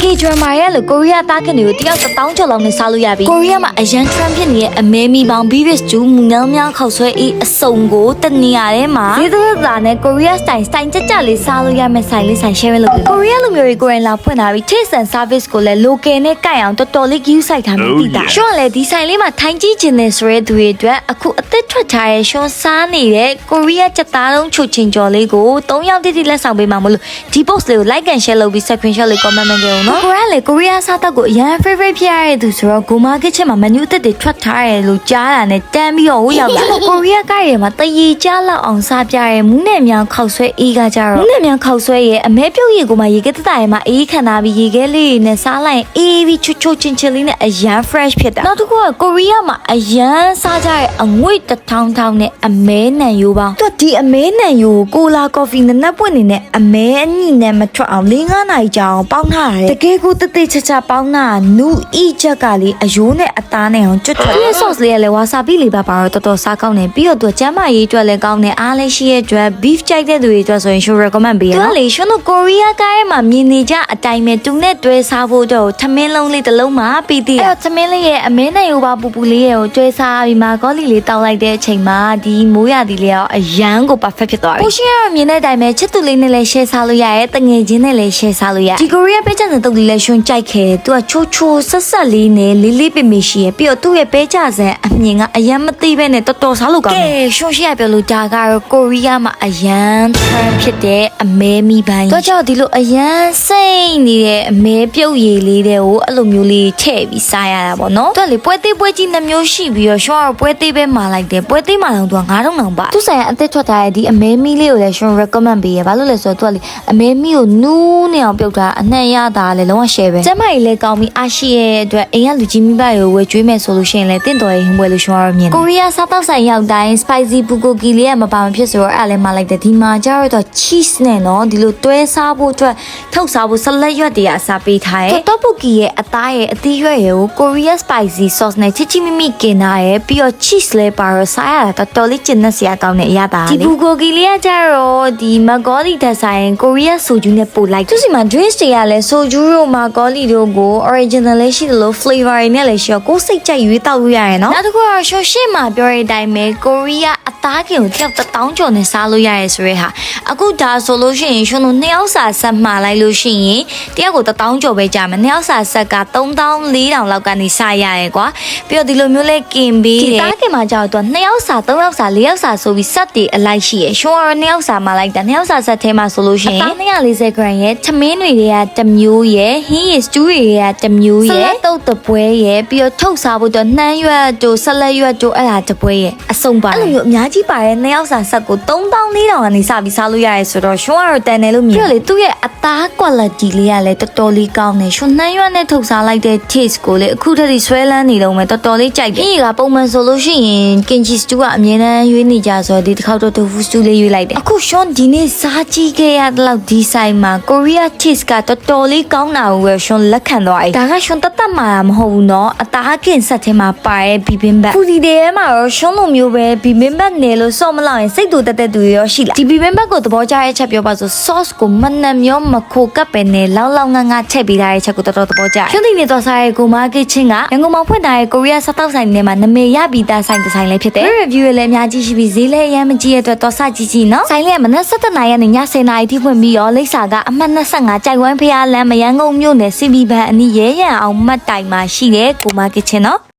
K-drama ရဲ့လို့ကိုရီးယားသားခင်တွေကိုတယောက်1000ကျော်လောက်နဲ့စားလို့ရပြီကိုရီးယားမှာအရန် trend ဖြစ်နေတဲ့အမဲမီပေါင်း Beavis ကျူးမူငန်းများခောက်ဆွဲအေးအစုံကိုတနေရာထဲမှာဒီသစ်သားနဲ့ကိုရီးယား style ကြကြလေးစားလို့ရမယ့်ဆိုင်လေးဆိုင် share လုပ်ပြီကိုရီးယားလူမျိုးတွေကိုယ်တိုင်လာဖွင့်ထားပြီး taste and service ကိုလည်း local နဲ့ကိုက်အောင်တော်တော်လေး view စိုက်ထားမှသိတာရှော့လည်းဒီဆိုင်လေးမှာထိုင်းကြည့်ခြင်းနဲ့ဆိုရဲသူတွေအတွက်အခုအသက်ထွက်ထားတဲ့ရှော့စားနေတဲ့ကိုရီးယားချက်သားလုံးချုပ်ချင်းကျော်လေးကို3ယောက်တိလက်ဆောင်ပေးမှာမလို့ဒီ post လေးကို like and share လုပ်ပြီး screenshot လေး comment လုပ်ခဲ့အောင်နော်ကိုရီးယားလေကိုရီးယားစားတော့ကိုအရန် favorite ဖြစ်ရတဲ့သူဆိုတော့ Goma Kitchen မှာ menu တစ်တွေထွက်ထားတယ်လို့ကြားတာနဲ့တန်းပြီးတော့ရောက်လာကိုရီးယားကရဲမှာတရေကြားလောက်အောင်စားပြရဲမူးနဲ့မြောင်ခောက်ဆွဲအေးကကြတော့မူးနဲ့မြောင်ခောက်ဆွဲရဲ့အမဲပြုတ်ရည်ကိုမှရေခဲတတရဲမှာအေးခံထားပြီးရေခဲလေးတွေနဲ့စားလိုက်အေးပြီးချွတ်ချင်းလေးနဲ့အရန် fresh ဖြစ်တာနောက်တစ်ခုကကိုရီးယားမှာအရန်စားကြတဲ့အငွေ့1000နဲ့အမဲနံယိုးပေါင်းသူဒီအမဲနံယိုးကိုလာကော်ဖီနဲ့နှက်ပွင့်နေနဲ့အမဲအညိနဲ့မထွက်အောင်4-5နာရီကြာအောင်ပေါင်းထားရတယ်တကယ်ကိုတသိချာပေါင်းတာနူအီချက်ကလေးအယိုးနဲ့အသားနဲ့အောင်ကျွတ်ထွက်ဒီ sauce လေးကလည်းဝါဆာဘီလေးပါတော့တော်တော်စားကောင်းတယ်ပြီးတော့သူကျမ်းမာရေးအတွက်လည်းကောင်းတယ်အားလည်းရှိရဲ့အတွက် beef ကြိုက်တဲ့သူတွေအတွက်ဆိုရင် show recommend ပေးရနော်သူကလေရှင်တို့ကိုရီးယားကားထဲမှာမြင်နေကြအတိုင်းပဲသူနဲ့တွဲစားဖို့တော့ထမင်းလုံးလေးတစ်လုံးမှာပြီးသေးတယ်အဲ့တော့ထမင်းလေးရဲ့အမဲနဲ့ရိုးပါပူပူလေးရဲ့ကိုတွဲစားပြီးမှဂေါလီလေးတောက်လိုက်တဲ့အချိန်မှာဒီမိုးရသည်လေးကအရန်ကို perfect ဖြစ်သွားပြီကိုရှင်ကတော့မြင်တဲ့အတိုင်းပဲချစ်သူလေးနဲ့လည်း share စားလို့ရတယ်တငယ်ချင်းနဲ့လည်း share စားလို့ရဒီကိုရီးယားပဲကျန်တဲ့တုပ်လေးလည်းရှင်ကြိုက်ခဲ့သူကချိုးဆက်လေးနဲ့လေးပေမေရှိရဲ့ပြီးတော့သူ့ရဲ့ပဲကြဆန်အမြင်ကအရန်မသိပဲနဲ့တော်တော်စားလို့ကောင်းတယ်ကဲရှင်ရှိရပြောလို့ဒါကတော့ကိုရီးယားမှာအရန် trend ဖြစ်တဲ့အမဲမီပိုင်းတော့ကြောင့်ဒီလိုအရန်စိတ်နေတဲ့အမဲပြုတ်ရည်လေးတွေကိုအဲ့လိုမျိုးလေးထည့်ပြီးစားရတာပေါ့နော်သူကလေပွဲသေးပွဲကြီးနှမျိုးရှိပြီးတော့ရှင်ကတော့ပွဲသေးပဲမာလိုက်တယ်ပွဲသေးမာတော့သူက9000တောင်ပါသူဆိုင်အသက်ထွက်ထားတဲ့ဒီအမဲမီလေးကိုလည်းရှင် recommend ပေးရဘာလို့လဲဆိုတော့သူကလေအမဲမီကိုနူးနေအောင်ပြုတ်တာအနှံ့ရတာလည်းလုံးဝ share ပဲကျမကြီးလည်းကောင်းပြီးအားရှိရဲ့အတွက်အိမ်ကလူကြီးမိဘတွေကိုဝယ်ကျွေးမယ်ဆိုလို့ရှိရင်လည်းတင့်တော်ရဲ့ဟင်းပွဲလို့ရှင်ကတော့မြင်တယ်ကိုရီးယားစားတောက်ဆိုင်ရောက်တိုင်း spicy bulgogi လေးကမပါမဖြစ်ဆိုတော့အဲ့လည်းမလိုက်တယ်ဒီမှာကျတော့ cheese နဲ့နော်ဒီလိုတွဲစားဖို့အတွက်ထုတ်စားဖို့ဆလတ်ရွက်တွေအစားပေးထားရဲ့ tteokbokki ရဲ့အသားရဲ့အသီးရွက်ရဲ့ကို Korea spicy sauce နဲ့ချစ်ချစ်မိမိกินတာရဲ့ပြီးတော့ cheese လည်းပါတော့စားရတာတော်တော်လေးကျဉ်းစရာကောင်းတဲ့အရာပါလေဒီ bulgogi လေးကကျတော့ဒီ Magoli တက်ဆိုင် Korea ဆိုဂျူးနဲ့ပို့လိုက်သူစီမှာ drinks တွေကလည်းဆိုဂျူးတို့ Magoli တို့ကို original လေးရှိတယ်လို့ flavor တွေနဲ့လည်းရှိတော့ကိုယ်စိတ်ကြိုက်ရွေးတောက်လို့ရရနော်နောက်တစ်ခုကတော့ရှော့ရှေ့မှာပြောတဲ့အတိုင်းပဲ Korea အသားကင်ကိုတယောက်1000ကျော်နဲ့စားလို့ရရဲဆိုရဲဟာအခုဒါဆိုလို့ရှိရင်ရှင်တို့2ယောက်စာဆက်မှာလိုက်လို့ရှိရင်တယောက်ကို1000ကျော်ပဲကြာမယ်2ယောက်စာဆက်က3400လောက်ကနေစရရဲကွာပြီးတော့ဒီလိုမျိုးလဲကင်ပေးတယ်ဒီသားကင်မှာကြာတော့2ယောက်စာ3ယောက်စာ4ယောက်စာဆိုပြီးဆက်တည်အလိုက်ရှိရရှင်ကတော့2ယောက်စာမှာလိုက်တာ2ယောက်စာဆက်ထဲမှာဆိုလို့ရှိရင်240 gram ရဲ့ထမင်းတွေကတစ်မျိုးရဲ့ဟင်းရည်စတူးတွေကတစ်မျိုးရဲ့တုတ်တပွဲရဲ့ပြီးတော့ထုတ်စားဖို့တော့နှမ်းရွက်တို့ဆက်လက်ရွက်တို့အဲ့ဒါတပွဲရဲ့အစုံပါအဲ့လိုမျိုးအများကြီးပါတဲ့2ယောက်စာဆက်ကို3400ကနေစပြီးစားလို့ရရဲဆိုတော့ရှင်ကတော့တန်တယ်လို့မြင်ပြီးတော့လေသူ့ရဲ့အသား quality လေးကလည်းတော်တော်လေးကောင်းတယ်ရှင်နှမ်းရွက်နဲ့ထုတ်စားလိုက်တဲ့ taste ကိုလေအခုထက်ထိဆွဲလန်းနေတော့မယ်တော်တော်လေးကြိုက်တယ်ဒီကပုံမှန်ဆိုလို့ရှိရင် kimchi stew ကအမြဲတမ်းရွေးနေကြဆိုတော့ဒီတစ်ခေါက်တော့ tofu stew လေးရွေးလိုက်တယ်အခုရှင်ဒီနေ့စားကြည့်ခဲ့ရတဲ့ဒီဆိုင်မှာ Korea taste ကတော်တော်လေးကောင်းတာကိုပဲရှင်လက်ခံသွားတယ်ဒါကရှင်တတ်မှာမဟုတ်ဘူးเนาะအသားခင်ဆက်ထဲမှာပါရဲ့ bibimbap ဖူဒီတဲမှာတော့ရှင်လိုမျိုးပဲ bibimbap နယ်လို့စော့မလောက်ရင်စိတ်တူတက်တဲ့သူရောရှိလားဒီ bibimbap ကိုသဘောကျတဲ့ချက်ပြောပါဆို sauce ကိုမနှံ့မျိုးမခိုကပ်ပဲနဲ့လောက်ငါထည့်ပေးထားတဲ့ချက်ကိုတော်တော်သဘောကျရှင်ဒီနေ့တော့စားရဲ Goma Kitchen ကရန်ကုန်မှာဖွင့်ထားတဲ့ Korea စားတောက်ဆိုင်တွေမှာနာမည်ရပြီးသားဆိုင်တစ်ဆိုင်လေးဖြစ်တယ် review တွေလည်းအများကြီးရှိပြီးဈေးလည်းအများကြီးရဲ့အတွက်တော့စကြည့်เนาะဆိုင်လေးကမနက်7:00နာရီနဲ့ည10:00နာရီထိဖွင့်ပြီးတော့လိပ်စာကအမှတ်25ကြိုက်ဝမ်းဖျားလမ်းမရန်ကုန်မြို့နယ်စီဘီဘန်အနီးရဲရန်အောင်မှတ်တိုင်မှာရှိတဲ့ Goma Kitchen เนาะ